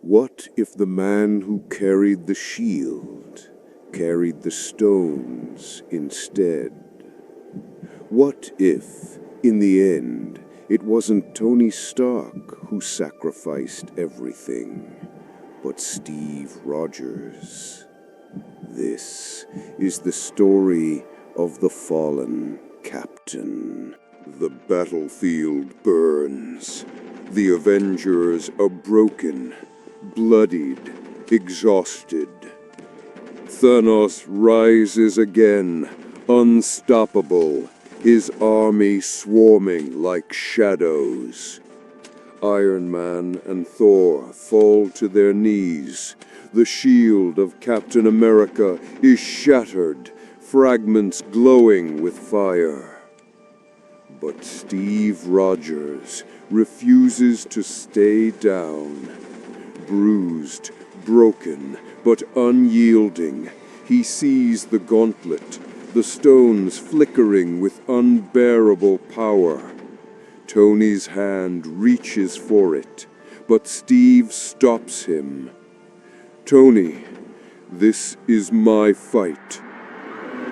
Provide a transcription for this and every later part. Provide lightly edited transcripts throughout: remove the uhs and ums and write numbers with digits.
What if the man who carried the shield carried the stones instead? What if, in the end, it wasn't Tony Stark who sacrificed everything, but Steve Rogers? This is the story of the fallen captain. The battlefield burns. The Avengers are broken, bloodied, exhausted. Thanos rises again, unstoppable, his army swarming like shadows. Iron Man and Thor fall to their knees. The shield of Captain America is shattered, fragments glowing with fire. But Steve Rogers refuses to stay down. Bruised, broken, but unyielding, he sees the gauntlet, the stones flickering with unbearable power. Tony's hand reaches for it, but Steve stops him. "Tony, this is my fight."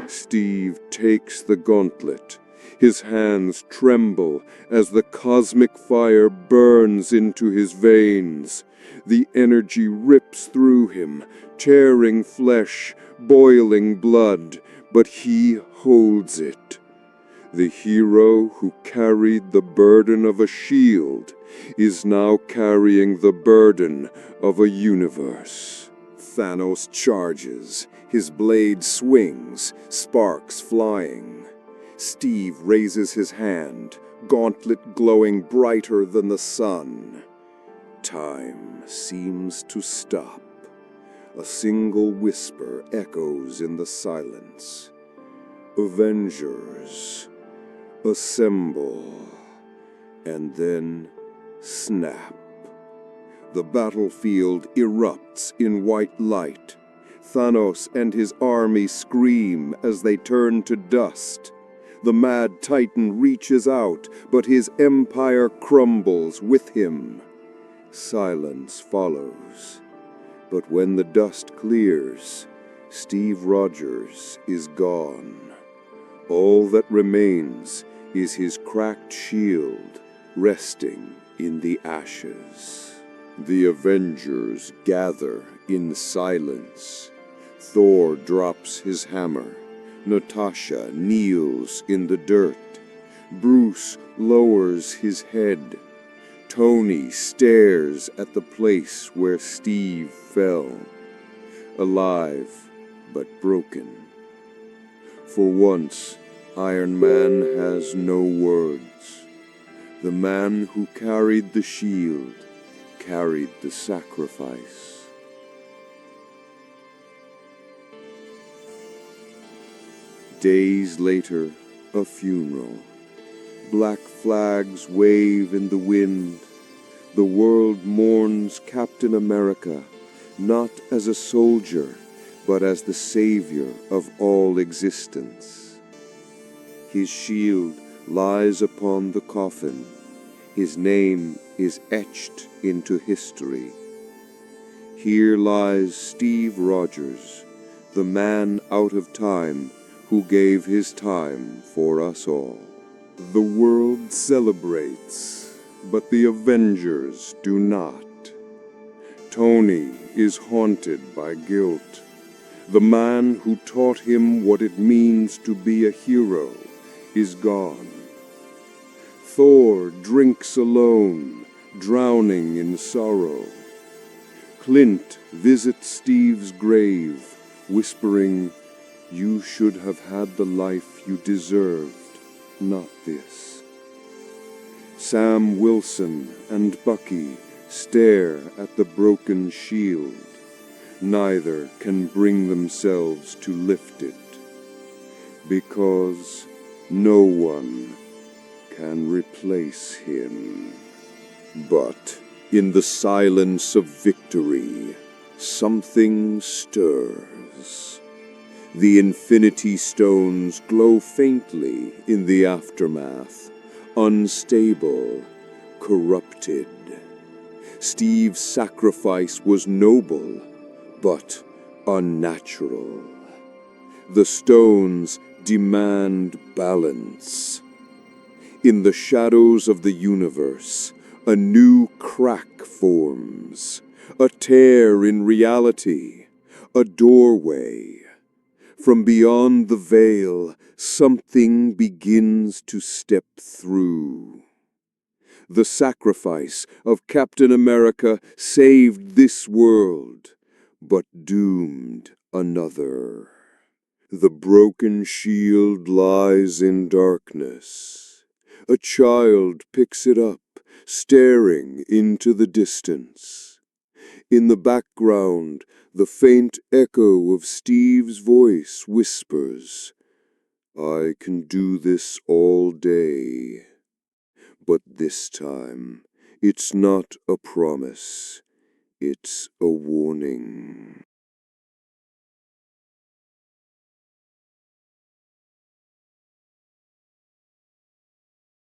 Steve takes the gauntlet. His hands tremble as the cosmic fire burns into his veins. The energy rips through him, tearing flesh, boiling blood, but he holds it. The hero who carried the burden of a shield is now carrying the burden of a universe. Thanos charges, his blade swings, sparks flying. Steve raises his hand, gauntlet glowing brighter than the sun. Time seems to stop. A single whisper echoes in the silence. "Avengers, assemble." And then, snap. The battlefield erupts in white light. Thanos and his army scream as they turn to dust. The mad Titan reaches out, but his empire crumbles with him. Silence follows. But when the dust clears, Steve Rogers is gone. All that remains is his cracked shield resting in the ashes. The Avengers gather in silence. Thor drops his hammer. Natasha kneels in the dirt. Bruce lowers his head. Tony stares at the place where Steve fell. Alive, but broken. For once, Iron Man has no words. The man who carried the shield carried the sacrifice. Days later, a funeral. Black flags wave in the wind. The world mourns Captain America, not as a soldier, but as the savior of all existence. His shield lies upon the coffin. His name is etched into history. Here lies Steve Rogers, the man out of time who gave his time for us all. The world celebrates, but the Avengers do not. Tony is haunted by guilt. The man who taught him what it means to be a hero is gone. Thor drinks alone, drowning in sorrow. Clint visits Steve's grave, whispering, "You should have had the life you deserved, not this." Sam Wilson and Bucky stare at the broken shield. Neither can bring themselves to lift it, because no one can replace him. But in the silence of victory, something stirs. The Infinity Stones glow faintly in the aftermath, unstable, corrupted. Steve's sacrifice was noble, but unnatural. The stones demand balance. In the shadows of the universe, a new crack forms, a tear in reality, a doorway. From beyond the veil, something begins to step through. The sacrifice of Captain America saved this world, but doomed another. The broken shield lies in darkness. A child picks it up, staring into the distance. In the background, the faint echo of Steve's voice whispers, "I can do this all day." But this time, it's not a promise, it's a warning.